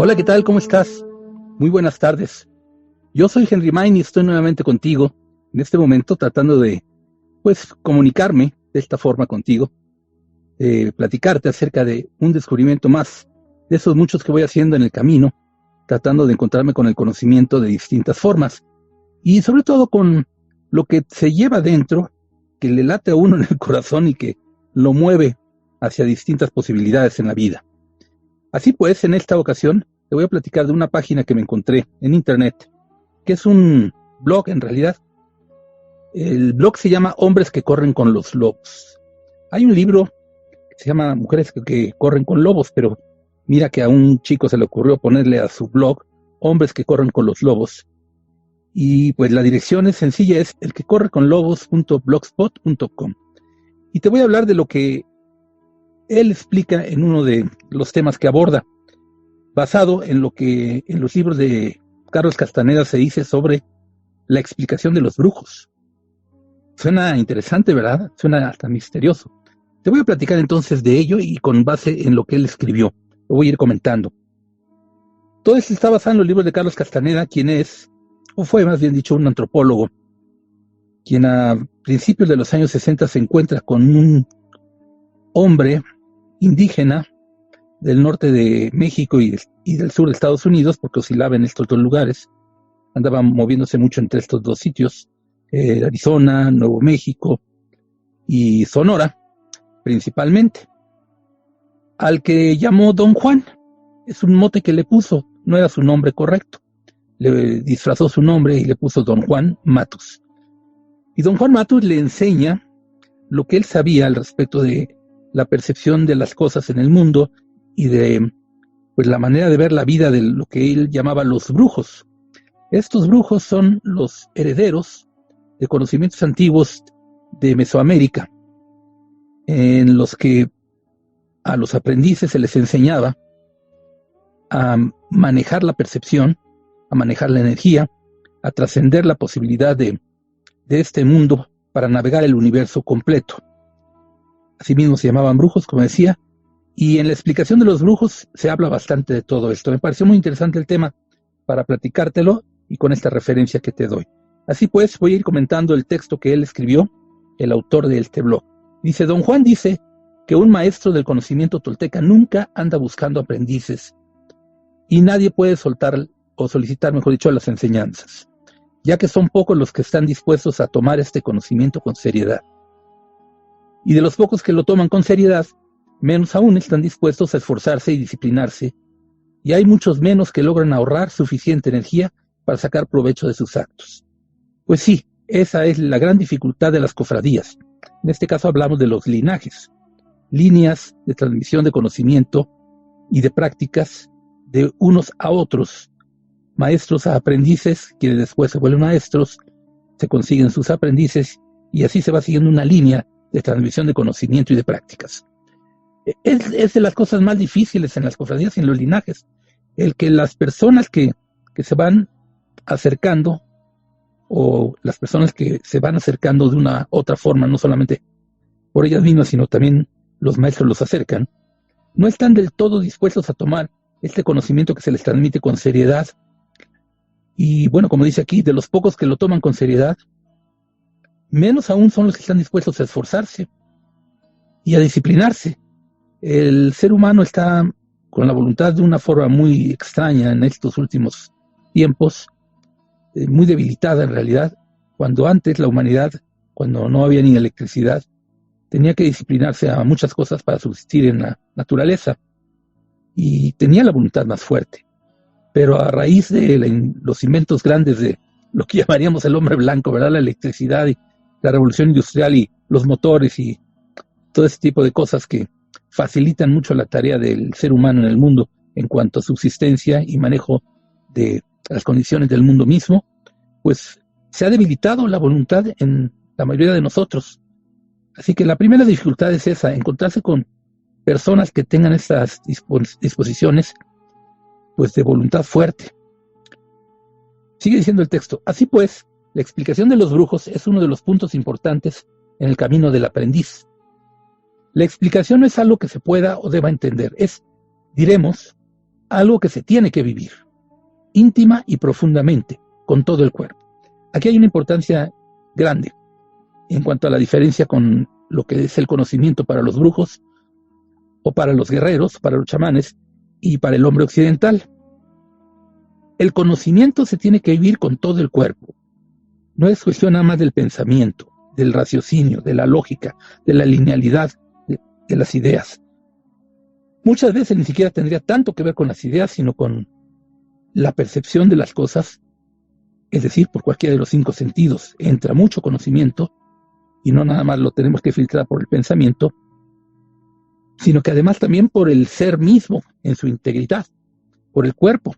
Hola, ¿qué tal? ¿Cómo estás? Muy buenas tardes. Yo soy Henry Main y estoy nuevamente contigo en este momento tratando de, comunicarme de esta forma contigo, platicarte acerca de un descubrimiento más de esos muchos que voy haciendo en el camino, tratando de encontrarme con el conocimiento de distintas formas y sobre todo con lo que se lleva dentro, que le late a uno en el corazón y que lo mueve hacia distintas posibilidades en la vida. Así pues, en esta ocasión te voy a platicar de una página que me encontré en internet, que es un blog en realidad. El blog se llama Hombres que corren con los lobos. Hay un libro que se llama Mujeres que corren con lobos, pero mira que a un chico se le ocurrió ponerle a su blog Hombres que corren con los lobos. Y pues la dirección es sencilla, es elquecorreconlobos.blogspot.com. Y te voy a hablar de lo que él explica en uno de los temas que aborda, basado en lo que en los libros de Carlos Castaneda se dice sobre la explicación de los brujos. Suena interesante, ¿verdad? Suena hasta misterioso. Te voy a platicar entonces de ello y con base en lo que él escribió. Lo voy a ir comentando. Todo esto está basado en los libros de Carlos Castaneda, quien es, o fue más bien dicho, un antropólogo, quien a principios de los años 60 se encuentra con un hombre indígena del norte de México y del sur de Estados Unidos, porque oscilaba en estos dos lugares, andaba moviéndose mucho entre estos dos sitios, Arizona, Nuevo México y Sonora, principalmente, al que llamó Don Juan. Es un mote que le puso, no era su nombre correcto, le disfrazó su nombre y le puso Don Juan Matus. Y Don Juan Matus le enseña lo que él sabía al respecto de la percepción de las cosas en el mundo y de la manera de ver la vida de lo que él llamaba los brujos. Estos brujos son los herederos de conocimientos antiguos de Mesoamérica, en los que a los aprendices se les enseñaba a manejar la percepción, a manejar la energía, a trascender la posibilidad de este mundo para navegar el universo completo. Asimismo se llamaban brujos, como decía, y en la explicación de los brujos se habla bastante de todo esto. Me pareció muy interesante el tema para platicártelo y con esta referencia que te doy. Así pues, voy a ir comentando el texto que él escribió, el autor de este blog. Dice, Don Juan dice que un maestro del conocimiento tolteca nunca anda buscando aprendices y nadie puede soltar o solicitar, mejor dicho, las enseñanzas, ya que son pocos los que están dispuestos a tomar este conocimiento con seriedad. Y de los pocos que lo toman con seriedad, menos aún están dispuestos a esforzarse y disciplinarse, y hay muchos menos que logran ahorrar suficiente energía para sacar provecho de sus actos. Pues sí, esa es la gran dificultad de las cofradías. En este caso hablamos de los linajes, líneas de transmisión de conocimiento y de prácticas de unos a otros, maestros a aprendices, quienes después se vuelven maestros, se consiguen sus aprendices, y así se va siguiendo una línea de transmisión de conocimiento y de prácticas. Es de las cosas más difíciles en las cofradías y en los linajes, el que las personas que se van acercando, o las personas que se van acercando de una otra forma, no solamente por ellas mismas, sino también los maestros los acercan, no están del todo dispuestos a tomar este conocimiento que se les transmite con seriedad. Y bueno, como dice aquí, de los pocos que lo toman con seriedad, menos aún son los que están dispuestos a esforzarse y a disciplinarse. El ser humano está con la voluntad de una forma muy extraña en estos últimos tiempos, muy debilitada en realidad, cuando antes la humanidad, cuando no había ni electricidad, tenía que disciplinarse a muchas cosas para subsistir en la naturaleza y tenía la voluntad más fuerte. Pero a raíz de los inventos grandes de lo que llamaríamos el hombre blanco, ¿verdad? La electricidad y la revolución industrial y los motores y todo ese tipo de cosas que facilitan mucho la tarea del ser humano en el mundo en cuanto a subsistencia y manejo de las condiciones del mundo mismo, pues se ha debilitado la voluntad en la mayoría de nosotros. Así que la primera dificultad es esa, encontrarse con personas que tengan estas disposiciones pues de voluntad fuerte. Sigue diciendo el texto, así pues, la explicación de los brujos es uno de los puntos importantes en el camino del aprendiz. La explicación no es algo que se pueda o deba entender, es, diremos, algo que se tiene que vivir, íntima y profundamente, con todo el cuerpo. Aquí hay una importancia grande en cuanto a la diferencia con lo que es el conocimiento para los brujos, o para los guerreros, para los chamanes, y para el hombre occidental. El conocimiento se tiene que vivir con todo el cuerpo. No es cuestión nada más del pensamiento, del raciocinio, de la lógica, de la linealidad de las ideas. Muchas veces ni siquiera tendría tanto que ver con las ideas, sino con la percepción de las cosas, es decir, por cualquiera de los 5 sentidos. Entra mucho conocimiento, y no nada más lo tenemos que filtrar por el pensamiento, sino que además también por el ser mismo en su integridad, por el cuerpo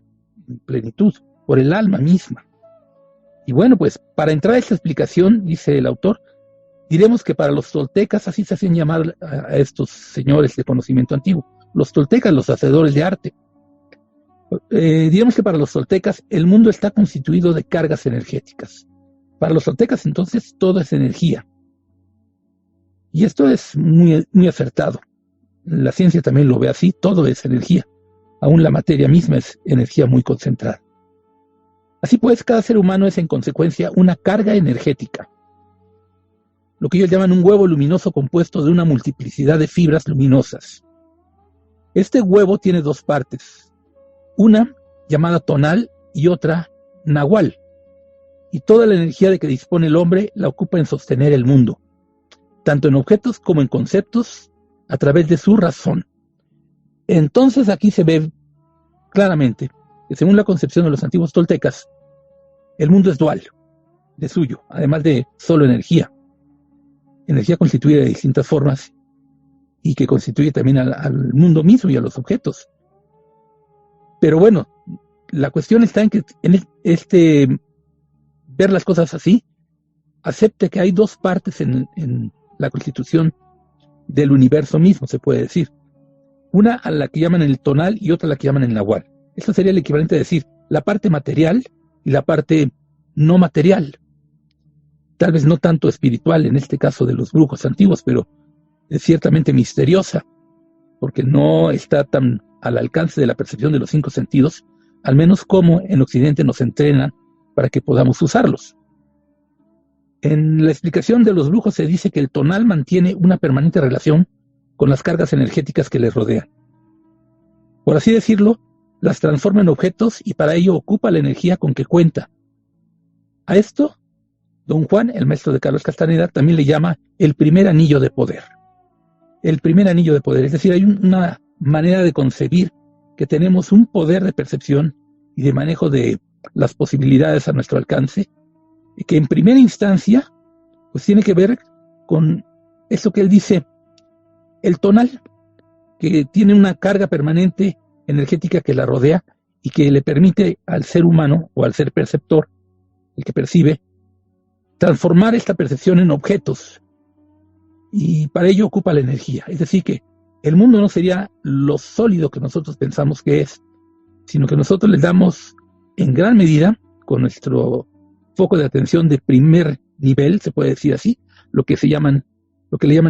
en plenitud, por el alma misma. Y bueno, pues para entrar a esta explicación, dice el autor, diremos que para los toltecas, así se hacían llamar a estos señores de conocimiento antiguo, los toltecas, los hacedores de arte. Diremos que para los toltecas el mundo está constituido de cargas energéticas. Para los toltecas entonces todo es energía. Y esto es muy, muy acertado. La ciencia también lo ve así, todo es energía. Aún la materia misma es energía muy concentrada. Así pues, cada ser humano es en consecuencia una carga energética, lo que ellos llaman un huevo luminoso compuesto de una multiplicidad de fibras luminosas. Este huevo tiene 2 partes, una llamada tonal y otra nahual, y toda la energía de que dispone el hombre la ocupa en sostener el mundo, tanto en objetos como en conceptos, a través de su razón. Entonces aquí se ve claramente que según la concepción de los antiguos toltecas, el mundo es dual, de suyo, además de solo energía constituida de distintas formas y que constituye también al mundo mismo y a los objetos. Pero bueno, la cuestión está en que ver las cosas así, acepte que hay 2 partes en la constitución del universo mismo, se puede decir. Una a la que llaman el tonal y otra a la que llaman el nahual. Esto sería el equivalente a decir la parte material y la parte no material. Tal vez no tanto espiritual en este caso de los brujos antiguos, pero es ciertamente misteriosa, porque no está tan al alcance de la percepción de los 5 sentidos, al menos como en Occidente nos entrenan para que podamos usarlos. En la explicación de los brujos se dice que el tonal mantiene una permanente relación con las cargas energéticas que les rodean. Por así decirlo, las transforma en objetos y para ello ocupa la energía con que cuenta. A esto, don Juan, el maestro de Carlos Castaneda, también le llama el primer anillo de poder. El primer anillo de poder, es decir, hay una manera de concebir que tenemos un poder de percepción y de manejo de las posibilidades a nuestro alcance, que en primera instancia pues tiene que ver con eso que él dice, el tonal, que tiene una carga permanente energética que la rodea y que le permite al ser humano o al ser perceptor, el que percibe, transformar esta percepción en objetos, y para ello ocupa la energía. Es decir, que el mundo no sería lo sólido que nosotros pensamos que es, sino que nosotros le damos en gran medida, con nuestro foco de atención de primer nivel, se puede decir así, lo que le llaman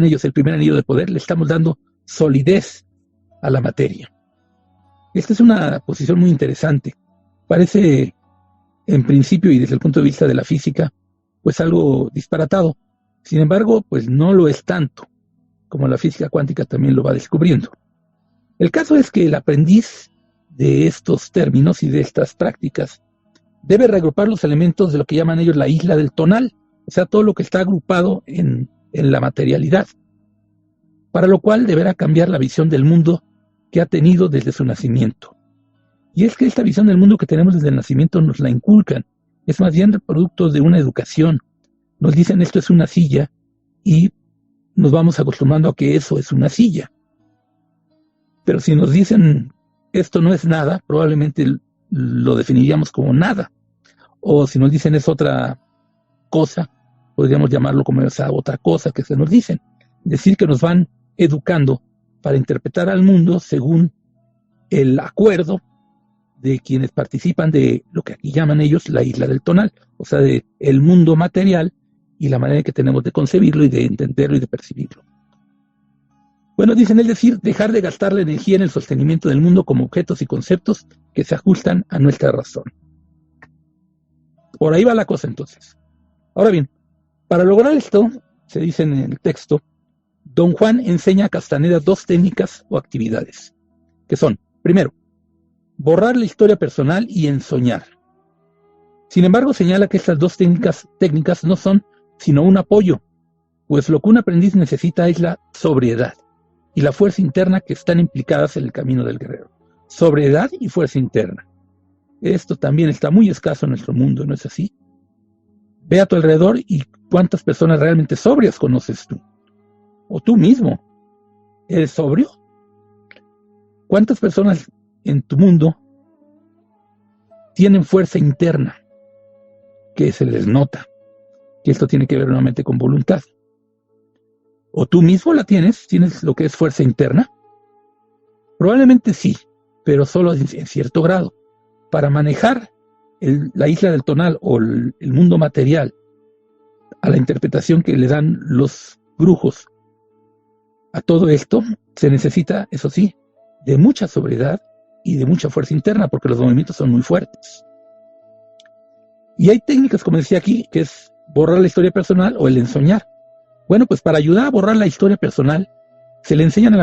ellos el primer anillo de poder, le estamos dando solidez a la materia. Esta es una posición muy interesante. Parece, en principio y desde el punto de vista de la física, pues algo disparatado. Sin embargo, pues no lo es tanto, como la física cuántica también lo va descubriendo. El caso es que el aprendiz de estos términos y de estas prácticas debe reagrupar los elementos de lo que llaman ellos la isla del tonal, o sea, todo lo que está agrupado en la materialidad, para lo cual deberá cambiar la visión del mundo que ha tenido desde su nacimiento. Y es que esta visión del mundo que tenemos desde el nacimiento nos la inculcan, es más bien producto de una educación. Nos dicen esto es una silla y nos vamos acostumbrando a que eso es una silla. Pero si nos dicen esto no es nada, probablemente lo definiríamos como nada. O si nos dicen es otra cosa, podríamos llamarlo como esa otra cosa que se nos dicen. Es decir, que nos van educando para interpretar al mundo según el acuerdo de quienes participan de lo que aquí llaman ellos la isla del tonal, o sea, de el mundo material y la manera en que tenemos de concebirlo y de entenderlo y de percibirlo. Bueno, dicen, es decir, dejar de gastar la energía en el sostenimiento del mundo como objetos y conceptos que se ajustan a nuestra razón. Por ahí va la cosa entonces. Ahora bien, para lograr esto, se dice en el texto, Don Juan enseña a Castaneda dos técnicas o actividades, que son, primero, borrar la historia personal y ensoñar. Sin embargo, señala que estas dos técnicas no son sino un apoyo, pues lo que un aprendiz necesita es la sobriedad y la fuerza interna que están implicadas en el camino del guerrero. Sobriedad y fuerza interna. Esto también está muy escaso en nuestro mundo, ¿no es así? Ve a tu alrededor y cuántas personas realmente sobrias conoces tú. O tú mismo. ¿Eres sobrio? ¿Cuántas personas en tu mundo tienen fuerza interna que se les nota? Que esto tiene que ver nuevamente con voluntad. ¿O tú mismo la tienes? ¿Tienes lo que es fuerza interna? Probablemente sí, pero solo en cierto grado. Para manejar la isla del tonal o el mundo material a la interpretación que le dan los brujos a todo esto, se necesita, eso sí, de mucha sobriedad y de mucha fuerza interna, porque los movimientos son muy fuertes. Y hay técnicas, como decía aquí, que es borrar la historia personal o el ensoñar. Bueno, pues para ayudar a borrar la historia personal, se le enseñan al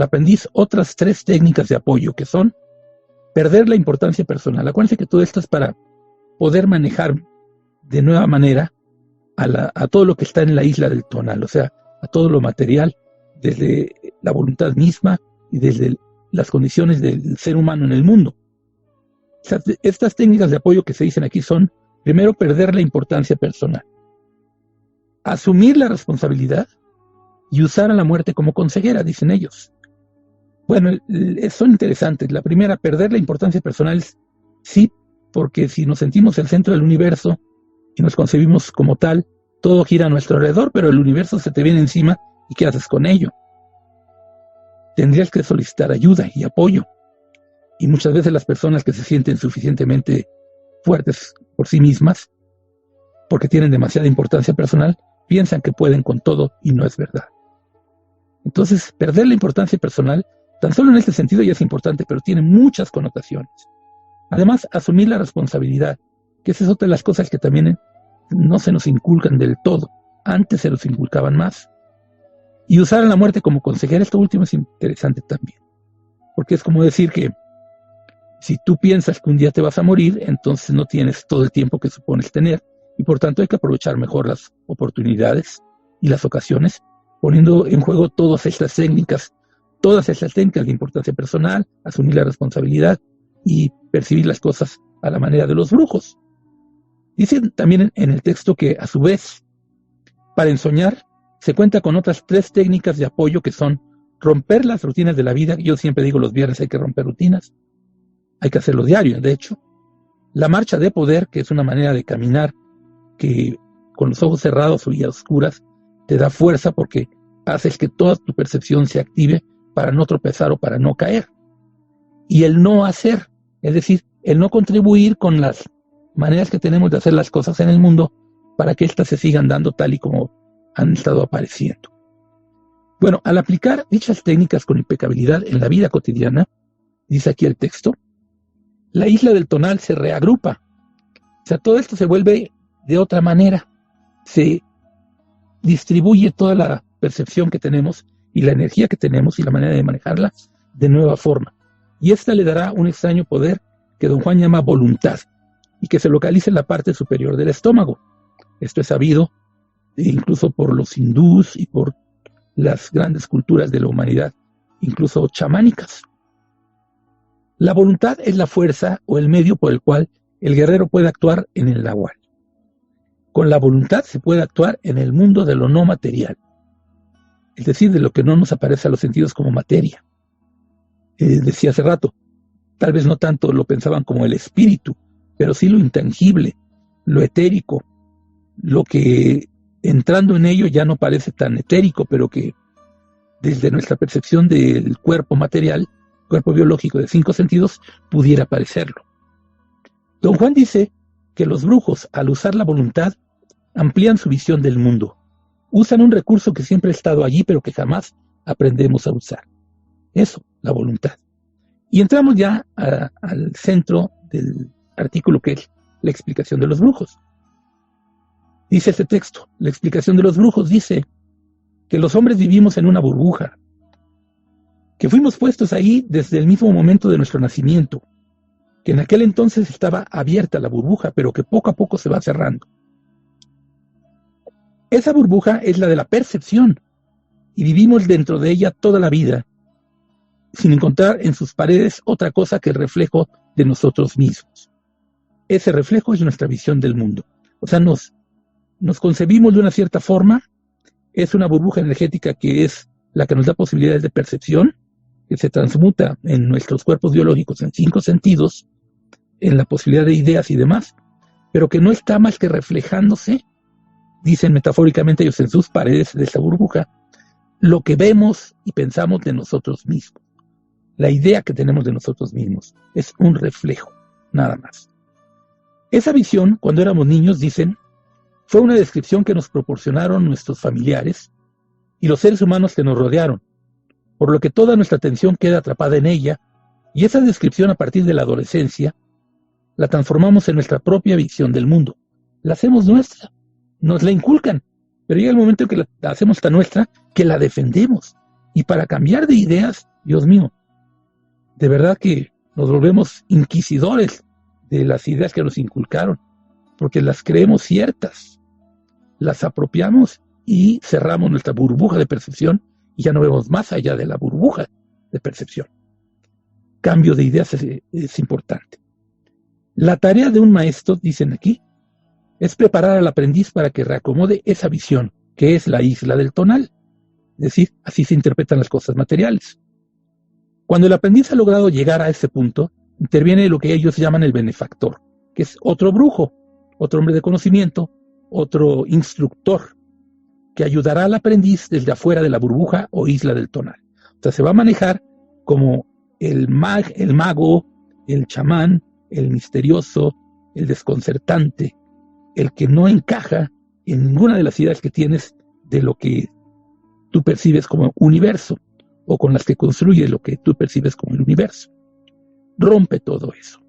aprendiz otras tres técnicas de apoyo, que son perder la importancia personal. Acuérdense que todo esto es para poder manejar de nueva manera a todo lo que está en la isla del tonal, o sea, a todo lo material, desde la voluntad misma y desde las condiciones del ser humano en el mundo. Estas técnicas de apoyo que se dicen aquí son, primero, perder la importancia personal, asumir la responsabilidad y usar a la muerte como consejera, dicen ellos. Bueno, son interesantes. La primera, perder la importancia personal, sí, porque si nos sentimos el centro del universo y nos concebimos como tal, todo gira a nuestro alrededor, pero el universo se te viene encima y ¿qué haces con ello? Tendrías que solicitar ayuda y apoyo. Y muchas veces las personas que se sienten suficientemente fuertes por sí mismas, porque tienen demasiada importancia personal, piensan que pueden con todo y no es verdad. Entonces, perder la importancia personal, tan solo en este sentido ya es importante, pero tiene muchas connotaciones. Además, asumir la responsabilidad, que esa es otra de las cosas que también no se nos inculcan del todo. Antes se nos inculcaban más. Y usar a la muerte como consejera, esto último es interesante también. Porque es como decir que si tú piensas que un día te vas a morir, entonces no tienes todo el tiempo que supones tener. Y por tanto hay que aprovechar mejor las oportunidades y las ocasiones, poniendo en juego todas estas técnicas de importancia personal, asumir la responsabilidad y percibir las cosas a la manera de los brujos. Dicen también en el texto que, a su vez, para ensoñar, se cuenta con otras tres técnicas de apoyo que son romper las rutinas de la vida. Yo siempre digo, los viernes hay que romper rutinas, hay que hacerlo diario, de hecho. La marcha de poder, que es una manera de caminar que con los ojos cerrados y a oscuras te da fuerza porque haces que toda tu percepción se active para no tropezar o para no caer. Y el no hacer, es decir, el no contribuir con las maneras que tenemos de hacer las cosas en el mundo para que éstas se sigan dando tal y como han estado apareciendo. Bueno, al aplicar dichas técnicas con impecabilidad en la vida cotidiana, dice aquí el texto, la isla del tonal se reagrupa. O sea, todo esto se vuelve de otra manera. Se distribuye toda la percepción que tenemos y la energía que tenemos y la manera de manejarla de nueva forma. Y esta le dará un extraño poder que don Juan llama voluntad y que se localiza en la parte superior del estómago. Esto es sabido incluso por los hindús y por las grandes culturas de la humanidad, incluso chamánicas. La voluntad es la fuerza o el medio por el cual el guerrero puede actuar en el nahual. Con la voluntad se puede actuar en el mundo de lo no material, es decir, de lo que no nos aparece a los sentidos como materia. Decía hace rato, tal vez no tanto lo pensaban como el espíritu, pero sí lo intangible, lo etérico, lo que entrando en ello ya no parece tan etérico, pero que desde nuestra percepción del cuerpo material, cuerpo biológico de 5 sentidos, pudiera parecerlo. Don Juan dice que los brujos, al usar la voluntad, amplían su visión del mundo. Usan un recurso que siempre ha estado allí, pero que jamás aprendemos a usar. Eso, la voluntad. Y entramos ya al centro del artículo, que es la explicación de los brujos. Dice este texto, la explicación de los brujos dice que los hombres vivimos en una burbuja, que fuimos puestos ahí desde el mismo momento de nuestro nacimiento, que en aquel entonces estaba abierta la burbuja, pero que poco a poco se va cerrando. Esa burbuja es la de la percepción, y vivimos dentro de ella toda la vida, sin encontrar en sus paredes otra cosa que el reflejo de nosotros mismos. Ese reflejo es nuestra visión del mundo. O sea, nos concebimos de una cierta forma, es una burbuja energética que es la que nos da posibilidades de percepción, que se transmuta en nuestros cuerpos biológicos en 5 sentidos, en la posibilidad de ideas y demás, pero que no está más que reflejándose, dicen metafóricamente ellos, en sus paredes de esa burbuja, lo que vemos y pensamos de nosotros mismos. La idea que tenemos de nosotros mismos es un reflejo, nada más. Esa visión, cuando éramos niños, dicen, fue una descripción que nos proporcionaron nuestros familiares y los seres humanos que nos rodearon, por lo que toda nuestra atención queda atrapada en ella, y esa descripción a partir de la adolescencia la transformamos en nuestra propia visión del mundo. La hacemos nuestra, nos la inculcan, pero llega el momento en que la hacemos tan nuestra que la defendemos. Y para cambiar de ideas, Dios mío, de verdad que nos volvemos inquisidores de las ideas que nos inculcaron, porque las creemos ciertas, las apropiamos y cerramos nuestra burbuja de percepción y ya no vemos más allá de la burbuja de percepción. Cambio de ideas es importante. La tarea de un maestro, dicen aquí, es preparar al aprendiz para que reacomode esa visión, que es la isla del tonal. Es decir, así se interpretan las cosas materiales. Cuando el aprendiz ha logrado llegar a ese punto, interviene lo que ellos llaman el benefactor, que es otro brujo, otro hombre de conocimiento, otro instructor, que ayudará al aprendiz desde afuera de la burbuja o isla del tonal. O sea, se va a manejar como el mago, el chamán, el misterioso, el desconcertante, el que no encaja en ninguna de las ideas que tienes de lo que tú percibes como universo, o con las que construye lo que tú percibes como el universo. Rompe todo eso.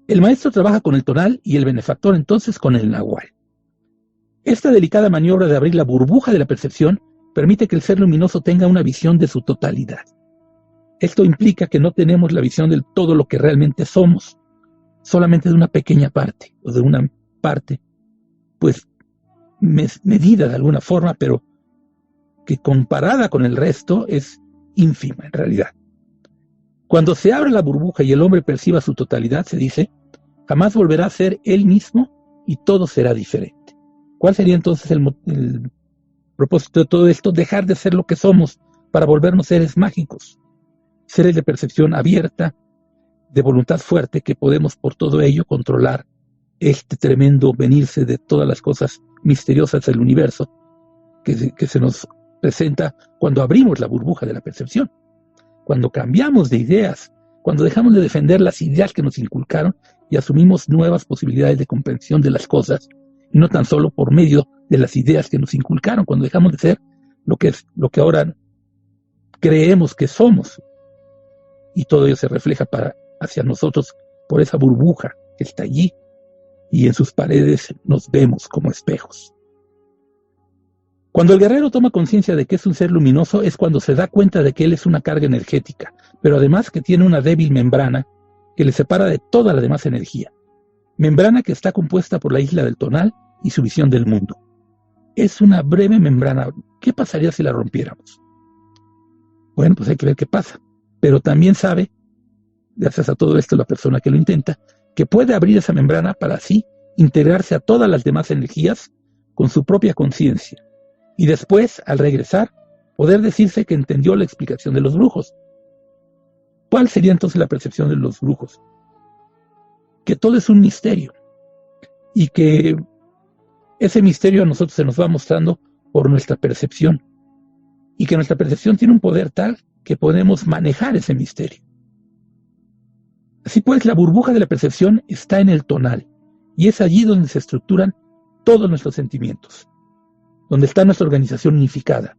El maestro trabaja con el tonal y el benefactor entonces con el nahual. Esta delicada maniobra de abrir la burbuja de la percepción permite que el ser luminoso tenga una visión de su totalidad. Esto implica que no tenemos la visión de todo lo que realmente somos, solamente de una pequeña parte, o de una parte, pues, medida de alguna forma, pero que comparada con el resto es ínfima en realidad. Cuando se abre la burbuja y el hombre perciba su totalidad, se dice, jamás volverá a ser él mismo y todo será diferente. ¿Cuál sería entonces el propósito de todo esto? Dejar de ser lo que somos para volvernos seres mágicos, seres de percepción abierta, de voluntad fuerte, que podemos por todo ello controlar este tremendo venirse de todas las cosas misteriosas del universo que se nos presenta cuando abrimos la burbuja de la percepción, cuando cambiamos de ideas, cuando dejamos de defender las ideas que nos inculcaron y asumimos nuevas posibilidades de comprensión de las cosas, y no tan solo por medio de las ideas que nos inculcaron, cuando dejamos de ser lo que ahora creemos que somos, y todo ello se refleja hacia nosotros por esa burbuja que está allí, y en sus paredes nos vemos como espejos. Cuando el guerrero toma conciencia de que es un ser luminoso, es cuando se da cuenta de que él es una carga energética, pero además que tiene una débil membrana que le separa de toda la demás energía. Membrana que está compuesta por la isla del tonal y su visión del mundo. Es una breve membrana. ¿Qué pasaría si la rompiéramos? Bueno, pues hay que ver qué pasa. Pero también sabe, gracias a todo esto la persona que lo intenta, que puede abrir esa membrana para así integrarse a todas las demás energías con su propia conciencia. Y después, al regresar, poder decirse que entendió la explicación de los brujos. ¿Cuál sería entonces la percepción de los brujos? Que todo es un misterio y que ese misterio a nosotros se nos va mostrando por nuestra percepción y que nuestra percepción tiene un poder tal que podemos manejar ese misterio. Así pues, la burbuja de la percepción está en el tonal y es allí donde se estructuran todos nuestros sentimientos, donde está nuestra organización unificada,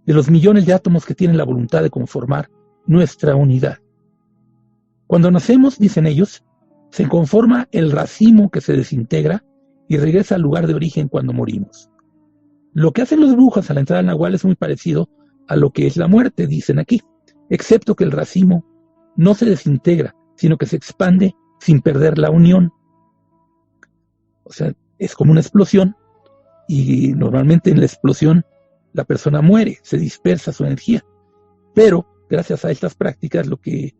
de los millones de átomos que tienen la voluntad de conformar nuestra unidad. Cuando nacemos, dicen ellos, se conforma el racimo que se desintegra y regresa al lugar de origen cuando morimos. Lo que hacen los brujos a la entrada del Nahual es muy parecido a lo que es la muerte, dicen aquí, excepto que el racimo no se desintegra, sino que se expande sin perder la unión. O sea, es como una explosión, y normalmente en la explosión la persona muere, se dispersa su energía. Pero gracias a estas prácticas, lo que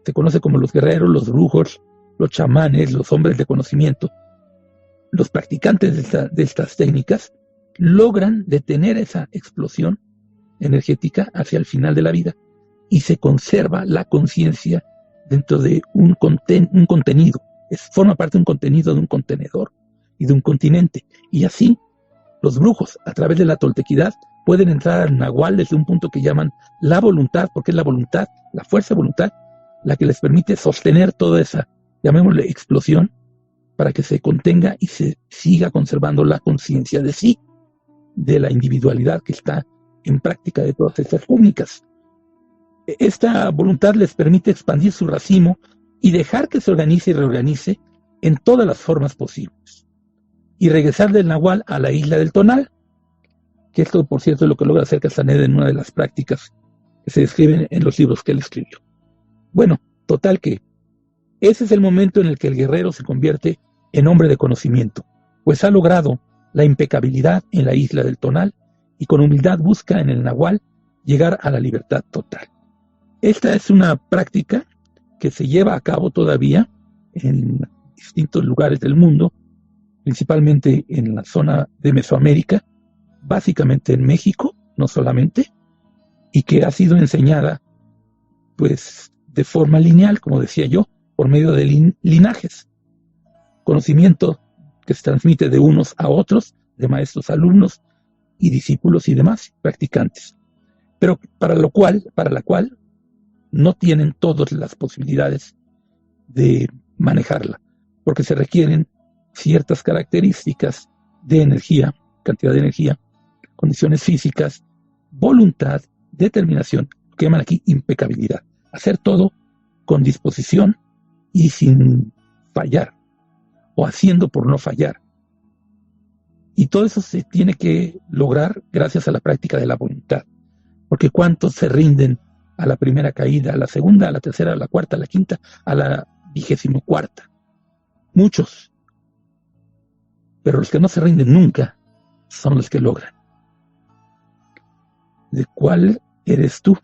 se conoce como los guerreros, los brujos, los chamanes, los hombres de conocimiento, los practicantes de estas técnicas, logran detener esa explosión energética hacia el final de la vida y se conserva la conciencia dentro de un contenido. Forma parte de un contenido, de un contenedor y de un continente. Y así, los brujos, a través de la toltequidad, pueden entrar al Nahual desde un punto que llaman la voluntad, porque es la voluntad, la fuerza de voluntad, la que les permite sostener toda esa, llamémosle, explosión, para que se contenga y se siga conservando la conciencia de sí, de la individualidad que está en práctica de todas estas técnicas. Esta voluntad les permite expandir su racimo y dejar que se organice y reorganice en todas las formas posibles. Y regresar del Nahual a la isla del Tonal, que esto, por cierto, es lo que logra hacer Castaneda en una de las prácticas que se describen en los libros que él escribió. Bueno, total que ese es el momento en el que el guerrero se convierte en hombre de conocimiento, pues ha logrado la impecabilidad en la isla del Tonal y con humildad busca en el Nahual llegar a la libertad total. Esta es una práctica que se lleva a cabo todavía en distintos lugares del mundo, principalmente en la zona de Mesoamérica, básicamente en México, no solamente, y que ha sido enseñada pues de forma lineal, como decía yo, por medio de linajes. Conocimiento que se transmite de unos a otros, de maestros a alumnos y discípulos y demás practicantes. Pero para la cual no tienen todas las posibilidades de manejarla, porque se requieren ciertas características de energía, cantidad de energía, condiciones físicas, voluntad, determinación, lo que llaman aquí impecabilidad. Hacer todo con disposición y sin fallar, o haciendo por no fallar. Y todo eso se tiene que lograr gracias a la práctica de la voluntad. Porque ¿cuántos se rinden a la primera caída, a la segunda, a la tercera, a la cuarta, a la quinta, a la 24ª? Muchos. Pero los que no se rinden nunca son los que logran. ¿De cuál eres tú?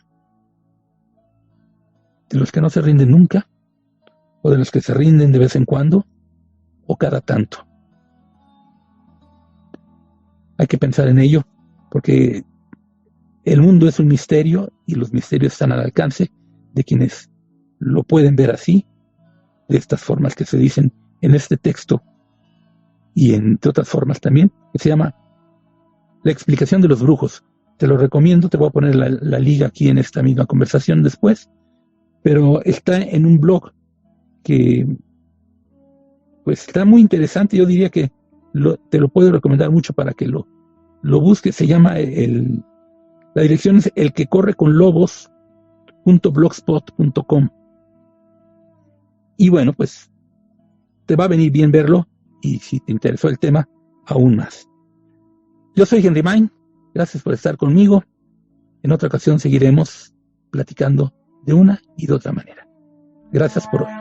¿De los que no se rinden nunca? ¿O de los que se rinden de vez en cuando? ¿O cada tanto? Hay que pensar en ello, porque el mundo es un misterio y los misterios están al alcance de quienes lo pueden ver así, de estas formas que se dicen en este texto y entre otras formas también, que se llama La explicación de los brujos. Te lo recomiendo, te voy a poner la liga aquí en esta misma conversación después, pero está en un blog que pues está muy interesante. Yo diría que te lo puedo recomendar mucho para que lo busques. Se llama la dirección es elquecorreconlobos.blogspot.com. Y bueno, pues te va a venir bien verlo, y si te interesó el tema, aún más. Yo soy Henry Main, gracias por estar conmigo. En otra ocasión seguiremos platicando de una y de otra manera. Gracias por hoy.